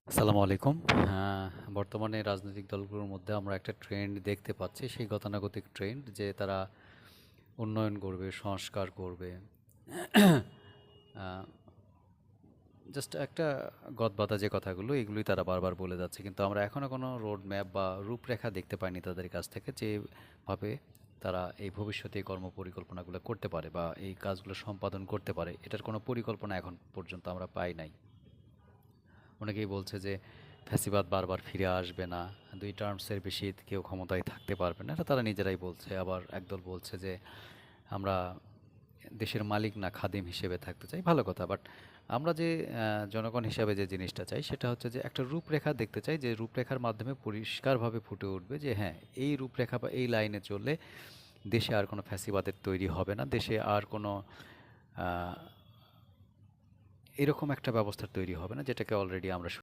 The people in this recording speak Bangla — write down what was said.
আসসালামু আলাইকুম। হ্যাঁ, বর্তমানে রাজনৈতিক দলগুলোর মধ্যে আমরা একটা ট্রেন্ড দেখতে পাচ্ছি, সেই গতানুগতিক ট্রেন্ড যে তারা উন্নয়ন করবে, সংস্কার করবে। জাস্ট একটা গদবাঁধা যে কথাগুলো এগুলোই তারা বারবার বলে যাচ্ছে, কিন্তু আমরা এখনও কোনো রোড ম্যাপ বা রূপরেখা দেখতে পাইনি তাদের কাছ থেকে, যেভাবে তারা এই ভবিষ্যতে এই কর্ম পরিকল্পনাগুলো করতে পারে বা এই কাজগুলো সম্পাদন করতে পারে। এটার কোনো পরিকল্পনা এখন পর্যন্ত আমরা পাই নাই। অনেকেই বলছে যে ফ্যাসিবাদ বারবার ফিরে আসবে না, 2 টার্মসের বেশি কেউ ক্ষমতায় থাকতে পারবে না, এটা তারা নিজেরাই বলছে। আবার একদল বলছে যে আমরা দেশের মালিক না খাদিম হিসেবে থাকতে চাই। ভালো কথা, বাট আমরা যে জনগণ হিসাবে যে জিনিসটা চাই সেটা হচ্ছে যে একটা রূপরেখা দেখতে চাই, যে রূপরেখার মাধ্যমে পরিষ্কারভাবে ফুটে উঠবে যে হ্যাঁ, এই রূপরেখা বা এই লাইনে চললে দেশে আর কোনো ফ্যাসিবাদের তৈরি হবে না, দেশে আর কোনো আহ, এরকম একটা ব্যবস্থার তৈরি হবে না, যেটাকে অলরেডি আমরা